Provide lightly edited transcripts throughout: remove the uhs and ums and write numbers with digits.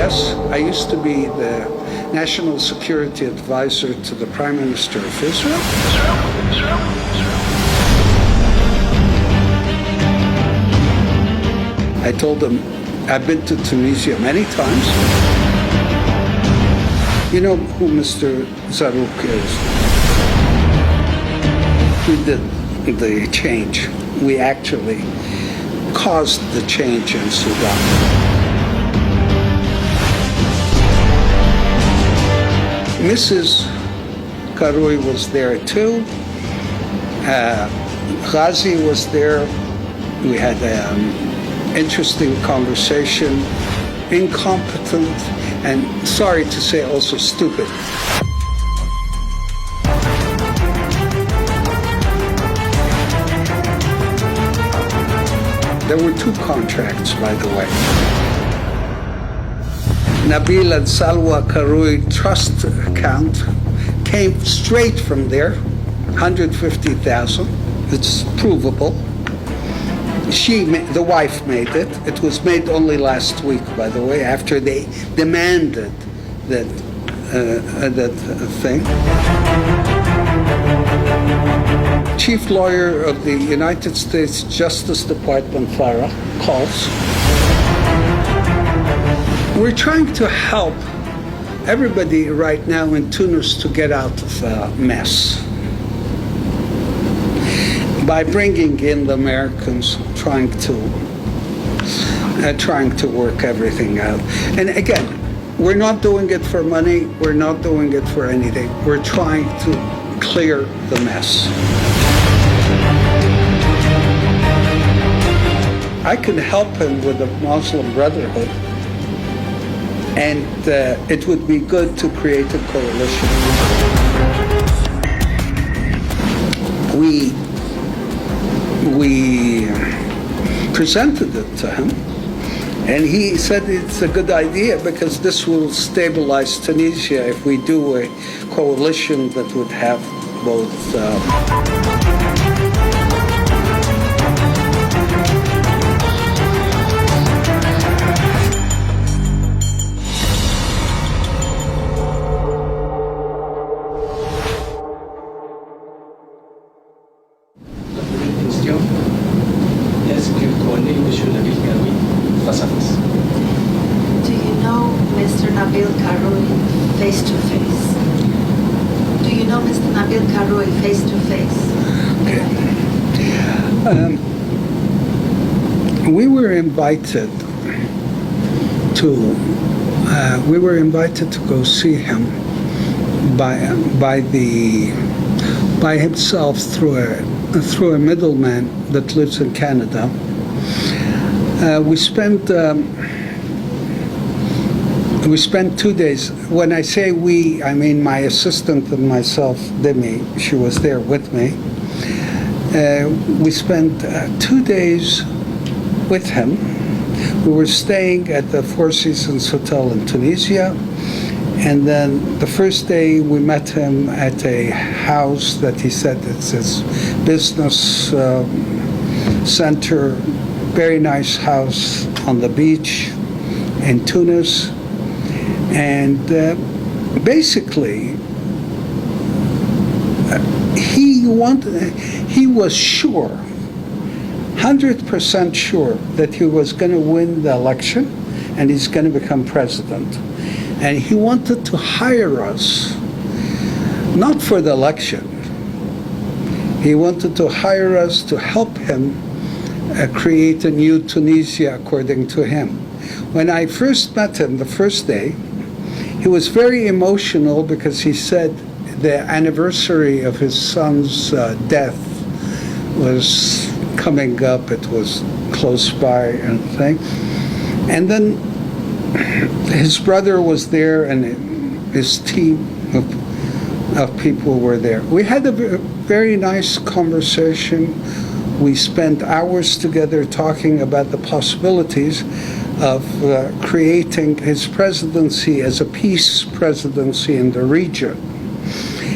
Yes, I used to be the National Security Advisor to the Prime Minister of Israel. I told him I've been to Tunisia many times. You know who Mr. Zarouk is? We did the change. We actually caused the change in Sudan. Mrs. Qarui was there too. Ghazi was there. We had an interesting conversation. Incompetent and, sorry to say, also stupid. There were two contracts, by the way. Nabeel and Salwa Qarui trust account came straight from there, 150,000. It's provable. The wife made it. It was made only last week, by the way, after they demanded that thing. Chief lawyer of the United States Justice Department, Farah, calls. We're trying to help everybody right now in Tunis to get out of the mess by bringing in the Americans, trying to work everything out. And again, we're not doing it for money. We're not doing it for anything. We're trying to clear the mess. I can help him with the Muslim Brotherhood, and it would be good to create a coalition. We presented it to him, and he said it's a good idea because this will stabilize Tunisia if we do a coalition that would have both Do you know Mr. Nabeel Qarui face to face? Do you know Mr. Nabeel Qarui face to face? We were invited to go see him by himself through a middleman that lives in Canada. We spent 2 days. When I say we, I mean my assistant and myself, Demi. She was there with me. We spent 2 days with him. We were staying at the Four Seasons Hotel in Tunisia. And then the first day we met him at a house that he said it's his business center. Very nice house on the beach in Tunis. And basically, he was sure, 100% sure that he was going to win the election and he's going to become president. And he wanted to hire us, not for the election. He wanted to hire us to help him create a new Tunisia, according to him. When I first met him the first day, he was very emotional because he said the anniversary of his son's death was coming up. It was close by and thing. And then his brother was there and his team of people were there. We had a very nice conversation. We spent hours together talking about the possibilities of creating his presidency as a peace presidency in the region.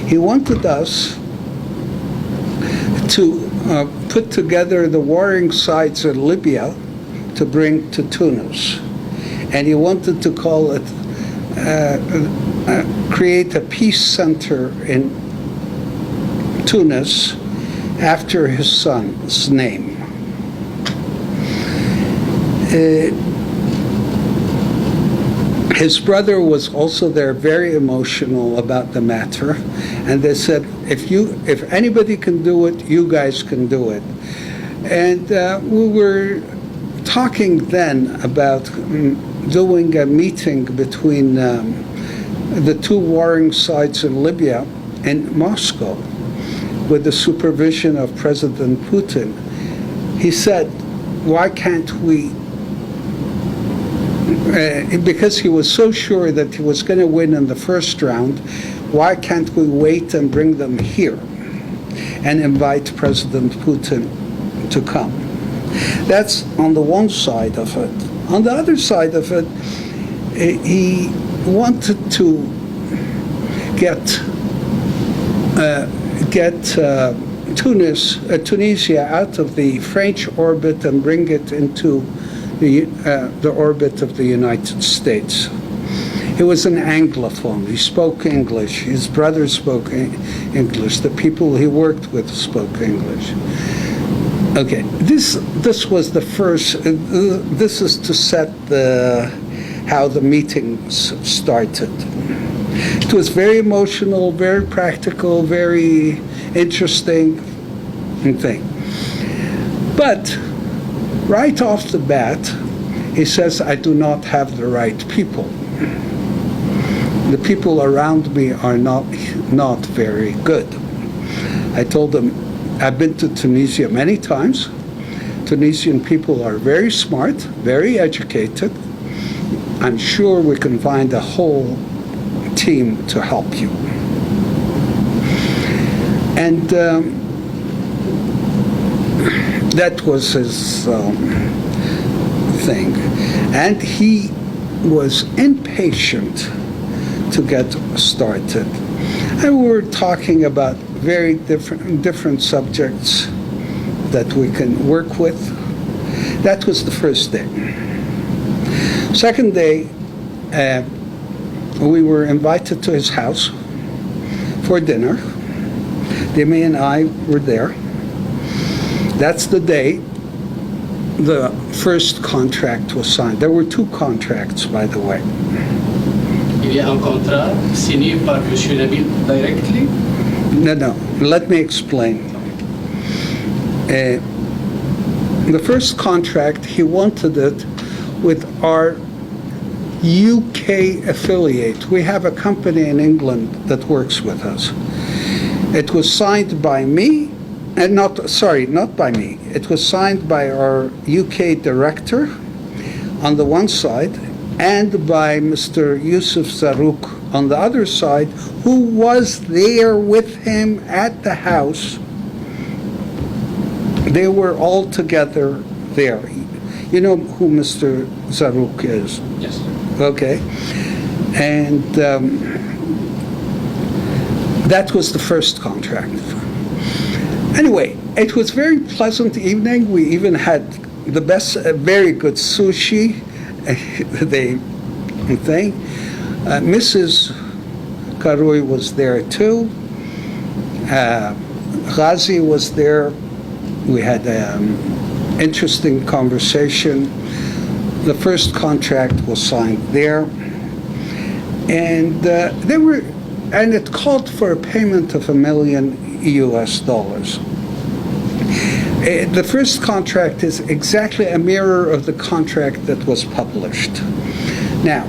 He wanted us to put together the warring sides in Libya to bring to Tunis. and he wanted to call it, create a peace center in Tunis after his son's name. His brother was also there, very emotional about the matter, and they said, if anybody can do it, you guys can do it. And we were talking then about doing a meeting between the two warring sides in Libya in Moscow with the supervision of President Putin. He said, why can't we, because he was so sure that he was going to win in the first round, why can't we wait and bring them here and invite President Putin to come? That's on the one side of it. On the other side of it, he wanted to get Tunisia out of the French orbit and bring it into the orbit of the United States. He was an Anglophone. He spoke English. His brother spoke English. The people he worked with spoke English. Okay, this was the first. This is to set how the meetings started. It was very emotional, very practical, very interesting thing. But right off the bat, he says, I do not have the right people. The people around me are not very good. I told him, I've been to Tunisia many times. Tunisian people are very smart, very educated. I'm sure we can find a whole team to help you. And that was his thing. And he was impatient to get started. And we were talking about very different subjects that we can work with. That was the first day. Second day, we were invited to his house for dinner. Demi and I were there. That's the day the first contract was signed. There were two contracts, by the way. Il y a un contrat signé par Monsieur Nabeel directly? No, let me explain. The first contract, he wanted it with our UK affiliate. We have a company in England that works with us. It was signed by me, and not by me. It was signed by our UK director on the one side, and by Mr. Yusuf Zarrouk on the other side, who was there with him at the house. They were all together there. You know who Mr. Zarrouk is? Yes. Okay. And that was the first contract. Anyway, it was a very pleasant evening. We even had the best, very good sushi. Mrs. Qarui was there too. Ghazi was there. We had an interesting conversation. The first contract was signed there, and it called for a payment of $1 million. The first contract is exactly a mirror of the contract that was published. Now,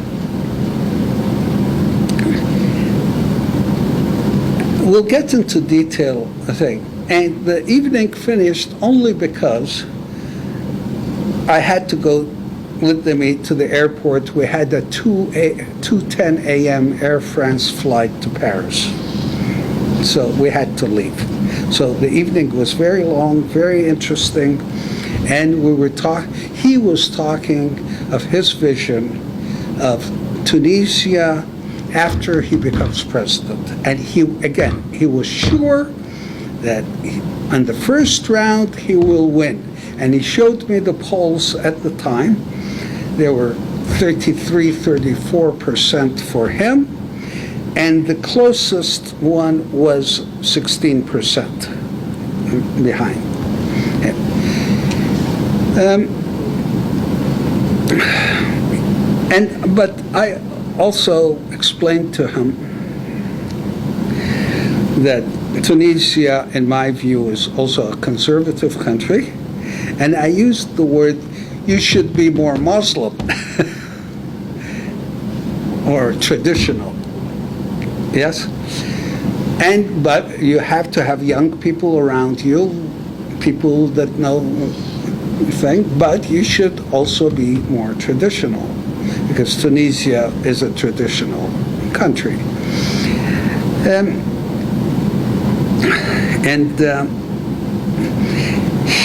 we'll get into detail, I think. And the evening finished only because I had to go with them to the airport. We had a 2:10 a.m. Air France flight to Paris. So we had to leave. So the evening was very long, very interesting. And he was talking of his vision of Tunisia after he becomes president. And he was sure that on the first round he will win. And he showed me the polls at the time. There were 34% for him, and the closest one was 16% behind. But I also explained to him that Tunisia, in my view, is also a conservative country, and I used the word, you should be more Muslim or traditional, yes? But you have to have young people around you, people that know things, but you should also be more traditional, because Tunisia is a traditional country.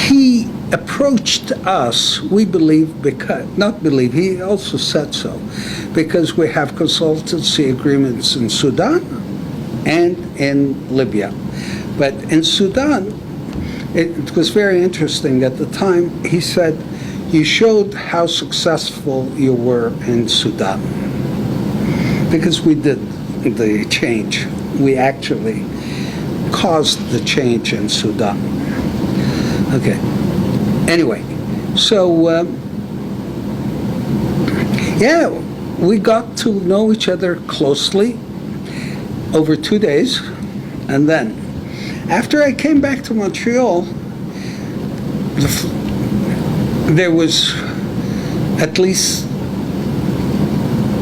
He approached us, we believe, he also said so, because we have consultancy agreements in Sudan and in Libya. But in Sudan, it was very interesting. At the time, he said, you showed how successful you were in Sudan, because we did the change. We actually caused the change in Sudan. Okay. Anyway, so yeah, we got to know each other closely over 2 days, and then after I came back to Montreal, there was at least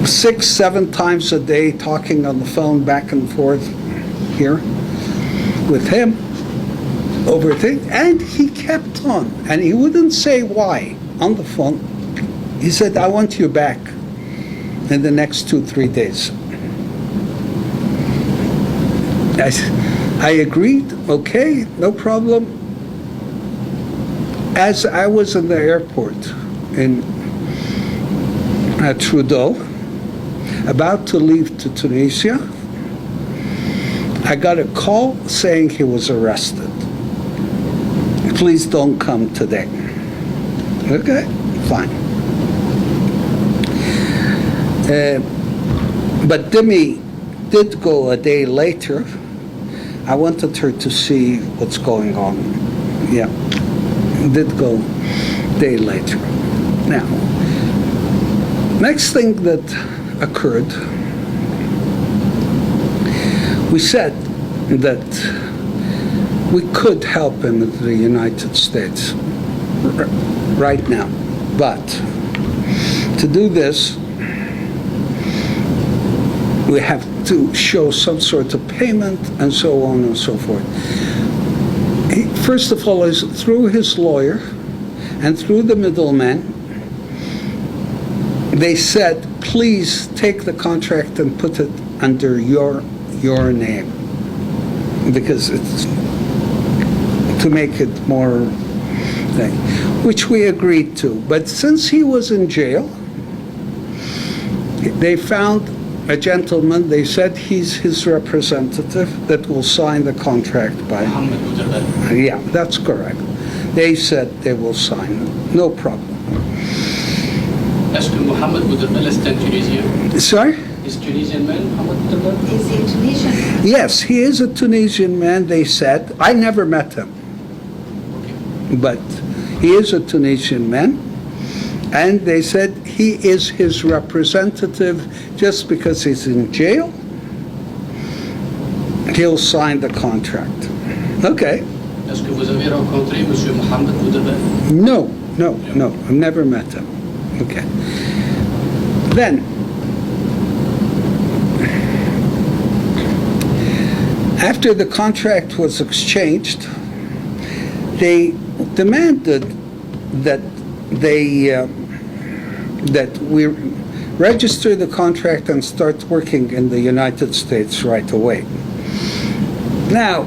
6-7 times a day talking on the phone back and forth here with him over things, and he kept on, and he wouldn't say why on the phone. He said, I want you back in the next 2-3 days. I agreed, okay, no problem. As I was in the airport in Trudeau, about to leave to Tunisia, I got a call saying he was arrested. Please don't come today. Okay, fine. But Demi did go a day later. I wanted her to see what's going on. Yeah, did go a day later. Now, next thing that occurred, we said that we could help him in the United States right now, but to do this, we have to show some sort of payment and so on and so forth. First of all, is through his lawyer and through the middleman, they said, please take the contract and put it under your name, because it's to make it more thing, which we agreed to. But since he was in jail, they found a gentleman, they said he's his representative that will sign the contract by. Yeah, that's correct. They said they will sign it. No problem. Est-ce que Mohamed Bouderbel est un Tunisien? Sorry? Is Tunisian man, Mohamed Bouderbel? Is he Tunisian? Yes, he is a Tunisian man, they said. I never met him. But he is a Tunisian man, and they said he is his representative just because he's in jail. He'll sign the contract. Okay. Est-ce que vous avez rencontré Monsieur Mohamed Bouderbel? No, I've never met him. Okay. Then, after the contract was exchanged, they demanded that that we register the contract and start working in the United States right away. Now,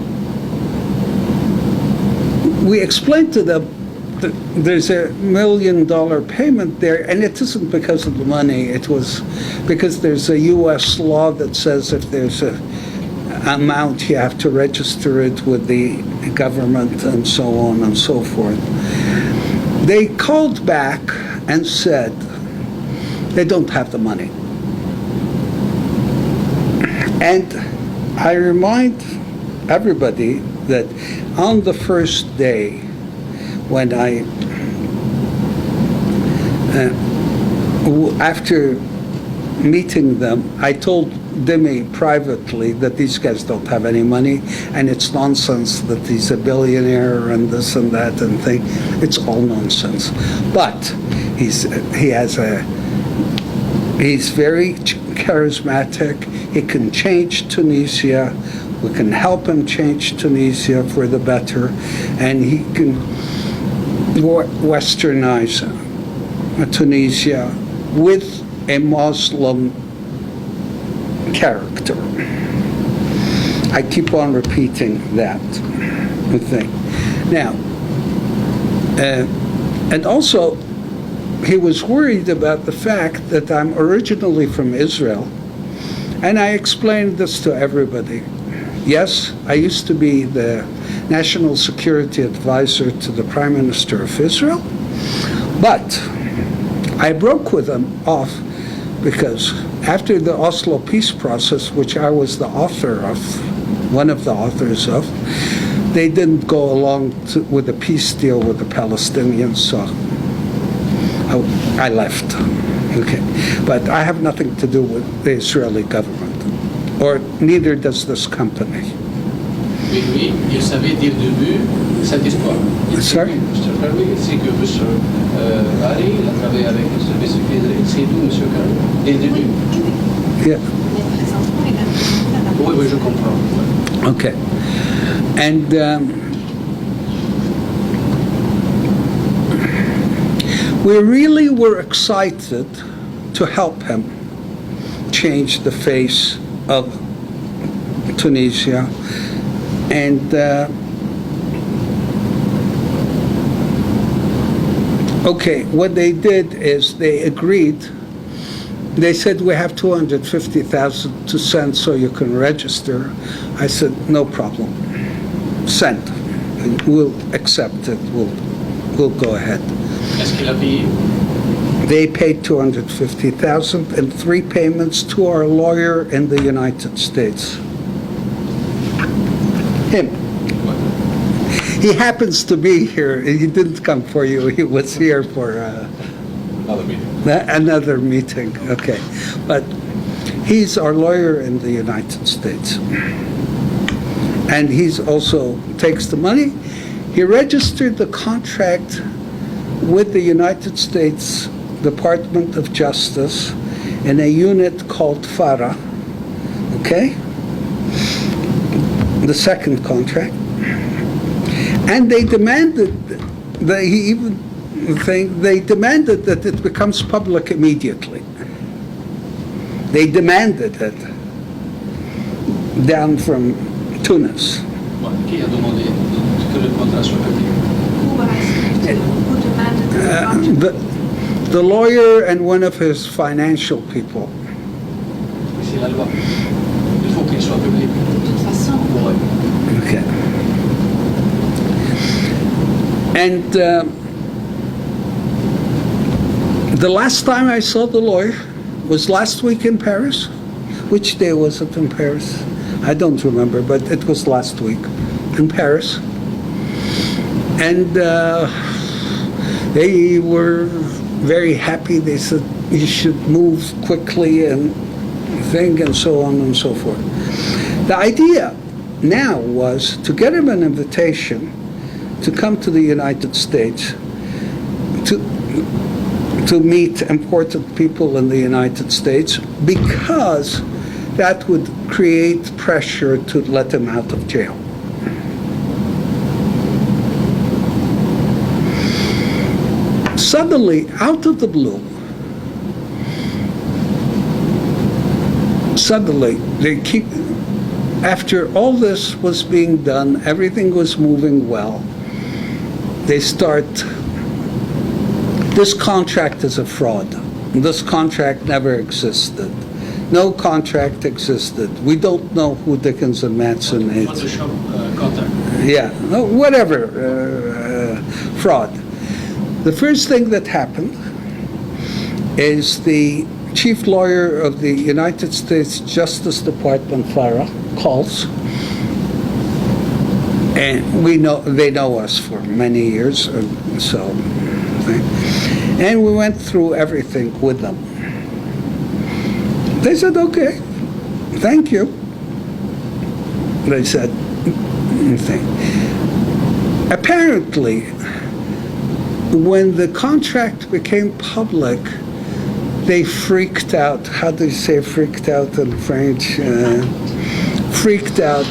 we explained to them that there's $1 million payment there, and it isn't because of the money. It was because there's a U.S. law that says if there's a amount, you have to register it with the government and so on and so forth. They called back and said, They don't have the money. And I remind everybody that on the first day when after meeting them, I told Demi privately that these guys don't have any money, and it's nonsense that he's a billionaire and this and that and thing. It's all nonsense. But he's very charismatic. He can change Tunisia. We can help him change Tunisia for the better, and he can westernize Tunisia with a Muslim character. I keep on repeating that thing. Now, and also, he was worried about the fact that I'm originally from Israel, and I explained this to everybody. Yes, I used to be the National Security Advisor to the Prime Minister of Israel, but I broke with them off because after the Oslo peace process, which I was the author of, one of the authors of, they didn't go along with the peace deal with the Palestinians, so I left. Okay, but I have nothing to do with the Israeli government, or neither does this company. Mais lui, il savait dès le début cette histoire. Sorry? Mr. Qarwi, c'est que Mr. Ari, il a travaillé avec le service secret, c'est tout, M. Qarwi, dès le début. Yeah. Oui, oui, je comprends. Okay. And we really were excited to help him change the face of Tunisia. And okay, what they did is they agreed. They said, we have 250,000 to send so you can register. I said, no problem. Send. We'll accept it. We'll go ahead. Est-ce qu'il a payé? They paid 250,000 and 3 payments to our lawyer in the United States. Him. He happens to be here. He didn't come for you. He was here for another meeting. Okay. But he's our lawyer in the United States. And he's also takes the money. He registered the contract with the United States Department of Justice in a unit called FARA. Okay? The second contract, and they demanded they demanded that it becomes public immediately. They demanded it down from Tunis. Qui a demandé que le contrat soit public? Who demanded the contract? The lawyer and one of his financial people. C'est la loi. Il faut qu'il soit public. De toute façon, Ouais. Okay. And the last time I saw the lawyer was last week in Paris. Which day was it in Paris? I don't remember, but it was last week in Paris. And they were very happy. They said, you should move quickly and thing and so on and so forth. The idea now was to get him an invitation to come to the United States to meet important people in the United States, because that would create pressure to let him out of jail. Suddenly, out of the blue, after all this was being done, everything was moving well, they start, this contract is a fraud. This contract never existed. No contract existed. We don't know who Dickens and Matson is. Photoshop contract. Yeah, no, whatever, fraud. The first thing that happened is the chief lawyer of the United States Justice Department, Farah, calls. And they know us for many years, so. And we went through everything with them. They said, okay, thank you. They said, anything. Apparently, when the contract became public, they freaked out. How do you say freaked out in French? Freaked out.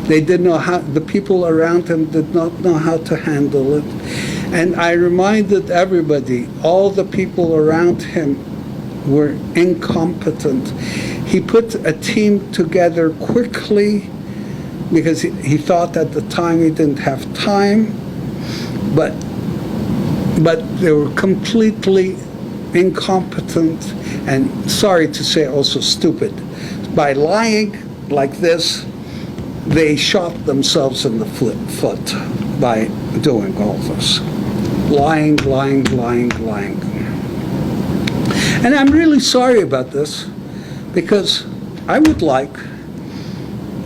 They didn't know how, the people around him did not know how to handle it. And I reminded everybody, all the people around him were incompetent. He put a team together quickly because he thought at the time he didn't have time, but they were completely incompetent and, sorry to say, also stupid. By lying like this, they shot themselves in the foot by doing all this. Lying. And I'm really sorry about this because I would like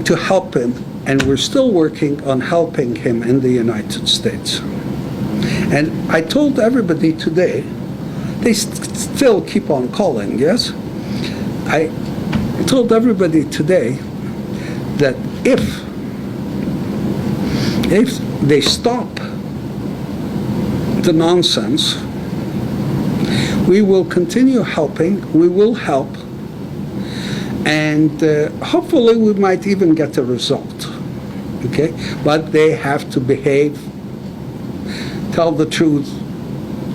to help him, and we're still working on helping him in the United States. And I told everybody today, they still keep on calling, yes? I told everybody today that if they stop the nonsense, we will continue helping, we will help, and hopefully we might even get a result, okay? But they have to behave, tell the truth,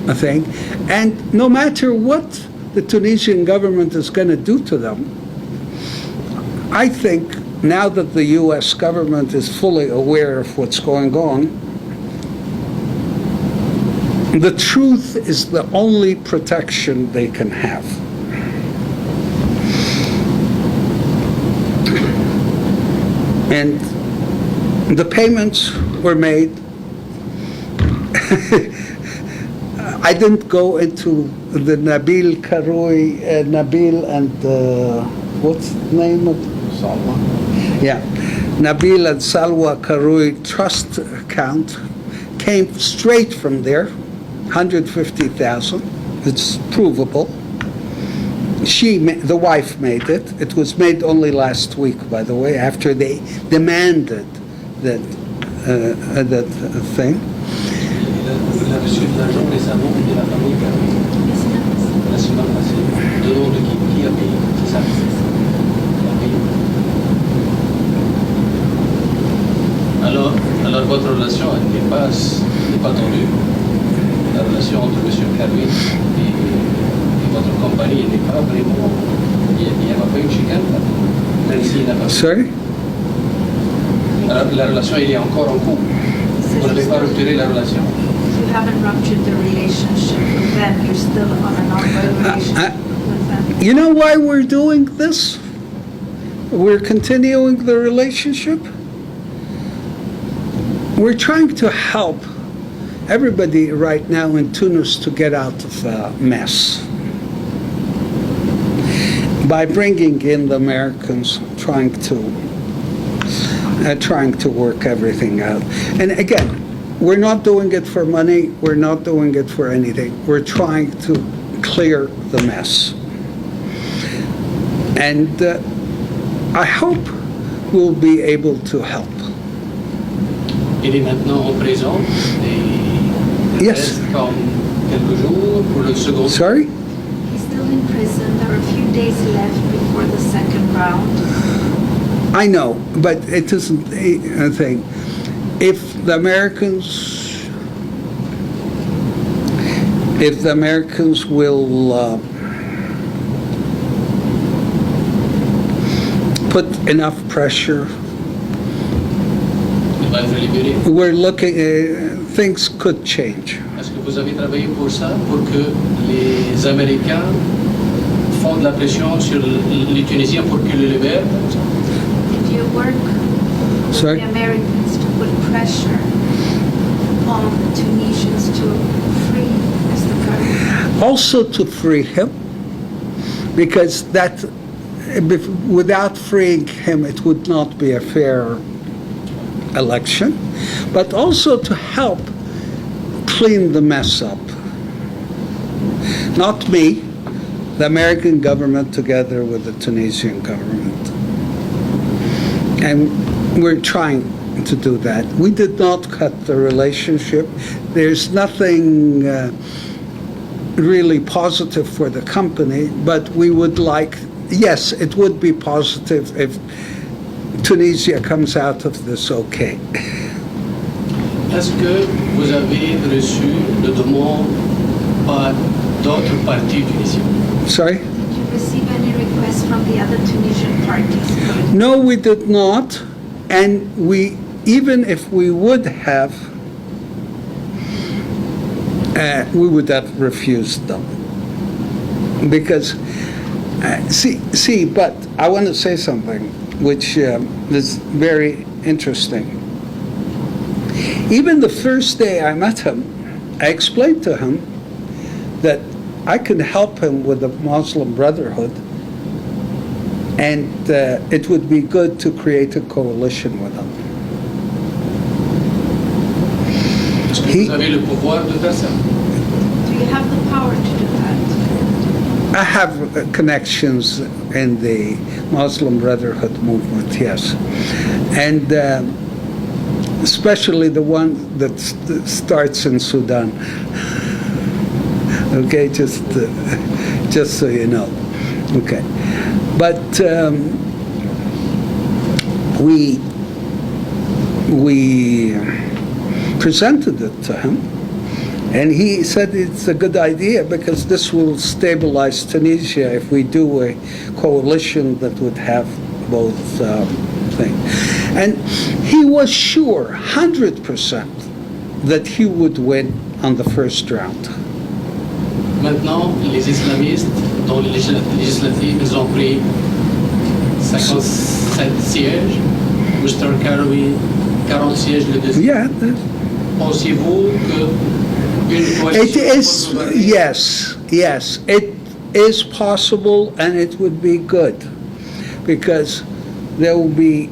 I think, and no matter what the Tunisian government is going to do to them, I think now that the U.S. government is fully aware of what's going on, the truth is the only protection they can have. And the payments were made. I didn't go into the Nabeel Karoui, Nabeel and what's the name of Salwa? Yeah, Nabeel and Salwa Karoui trust account came straight from there, 150,000. It's provable. The wife made it. It was made only last week, by the way, after they demanded that thing. Il a reçu de l'argent récemment de la famille Ari. La semaine passée. De nom de qui a payé, c'est ça? Alors votre relation n'est pas tendue. La relation entre M. Karoui et votre compagnie n'est pas vraiment. Il n'y a pas eu de chicane là. Même s'il n'a pas. Sorry? Alors, la relation elle est encore en cours. Vous n'avez pas rupturé la relation. You haven't ruptured the relationship with them. You're still on an ongoing relationship with them. You know why we're doing this? We're continuing the relationship. We're trying to help everybody right now in Tunis to get out of the mess by bringing in the Americans, trying to work everything out. And again, we're not doing it for money. We're not doing it for anything. We're trying to clear the mess. And I hope we'll be able to help. Il est maintenant en prison. Yes. Comme quelques jours pour le second. Sorry? He's still in prison. There are a few days left before the second round. I know, but it isn't a thing. If the Americans will put enough pressure, we're looking, things could change. Est-ce que vous avez travaillé pour ça, pour que les Américains font de la pression sur les Tunisiens pour qu'ils le libèrent? Did you work with Sorry? the Americans to put pressure on the Tunisians to free Mr. Karoui? Also to free him, because that, without freeing him, it would not be a fair election, but also to help clean the mess up. Not me, the American government together with the Tunisian government. And we're trying to do that. We did not cut the relationship. There's nothing really positive for the company, but we would like, yes, it would be positive if Tunisia comes out of this okay. Est-ce que vous avez reçu de demande par d'autres partis tunisiens? Sorry? Did you receive any requests from the other Tunisian parties? No, we did not. And we, even if we would have, we would have refused them. Because, but I want to say something which is very interesting. Even the first day I met him, I explained to him that I could help him with the Muslim Brotherhood, and it would be good to create a coalition with him. Est-ce que vous avez le pouvoir de faire ça? Do you have the power to do that? I have connections in the Muslim Brotherhood movement, yes. And especially the one that starts in Sudan. Okay, just so you know. Okay. But we presented it to him, and he said it's a good idea because this will stabilize Tunisia if we do a coalition that would have both things. And he was sure, 100%, that he would win on the first round. Maintenant, les islamistes, dans les législatives, ils ont pris 57 sièges. Mr. Qarwi, 40 sièges le deuxième. Yeah. Pensez-vous qu'une It coalition is, peut gouverner? yes, it is possible, and it would be good, because there will be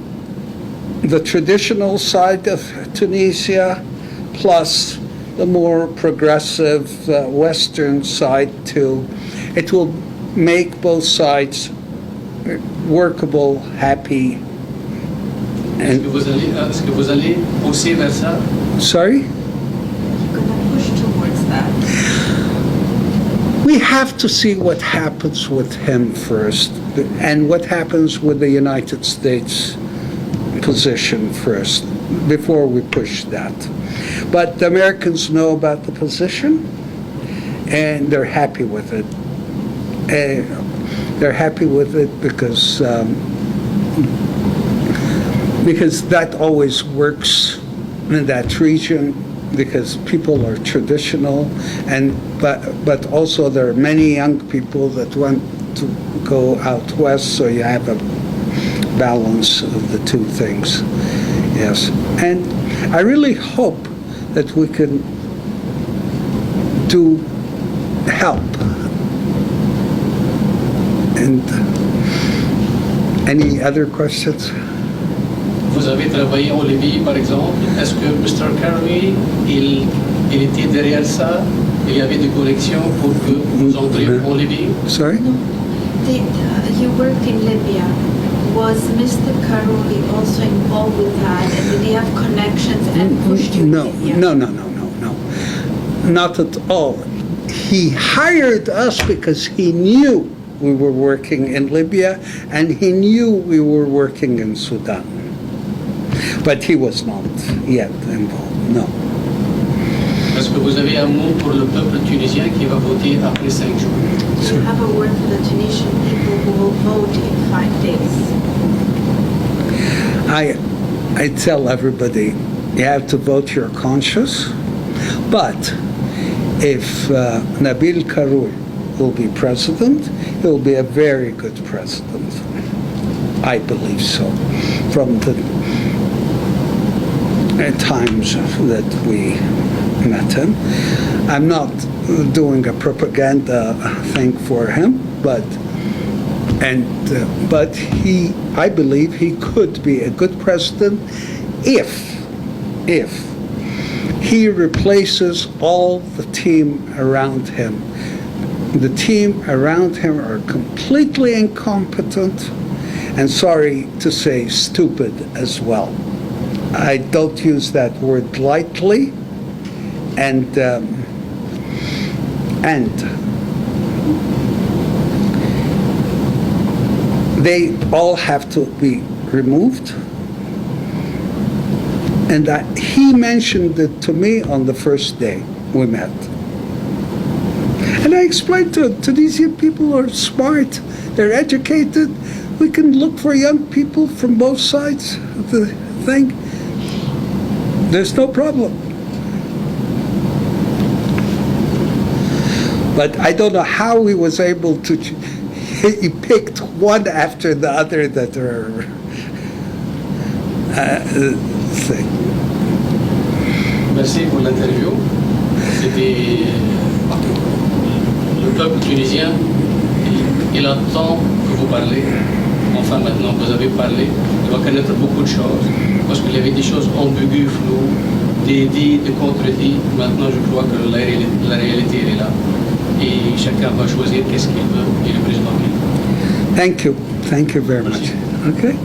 the traditional side of Tunisia, plus the more progressive Western side too. It will make both sides workable, happy. Est-ce que vous allez pousser vers ça? Sorry? You're going to push towards that. We have to see what happens with him first, and what happens with the United States position first, before we push that. But the Americans know about the position, and they're happy with it. They're happy with it because that always works in that region, because people are traditional, and but also there are many young people that want to go out west, so you have a balance of the two things. Yes, and I really hope that we can help. And any other questions? Vous avez travaillé en Libye, par exemple. Est-ce que Mr. Qarwi, il était derrière ça? Il y avait des connexions pour que vous entriez en Libye? Sorry? You worked in Libya. Was Mr. Qarwi also involved with that? And did he have connections and pushed you? No, Yeah. no. Not at all. He hired us because he knew we were working in Libya, and he knew we were working in Sudan. But he was not yet involved, no. Est-ce que vous avez un mot pour le peuple tunisien qui va voter après 5 jours? Do you have a word for the Tunisian people who will vote in 5 days? I tell everybody, you have to vote your conscience, but if Nabeel Karoui will be president, he'll be a very good president. I believe so. From the times that we met him. I'm not doing a propaganda thing for him, but But I believe he could be a good president if he replaces all the team around him. The team around him are completely incompetent and, sorry to say, stupid as well. I don't use that word lightly. And they all have to be removed. And he mentioned it to me on the first day we met. And I explained to these young people are smart, they're educated, we can look for young people from both sides of the thing. There's no problem. But I don't know how he was able to, he picked one after the other that are thing. Merci pour l'interview. C'était le peuple tunisien. Il attend que vous parlez. Enfin, maintenant vous avez parlé, il doit connaître beaucoup de choses. Parce qu'il y avait des choses ambiguës, floues, des dits, des contre-dits. Maintenant, je crois que la réalité elle est là. Et chacun va choisir qu'est-ce qu'il veut et le président qu'il veut. Thank you very much. Okay.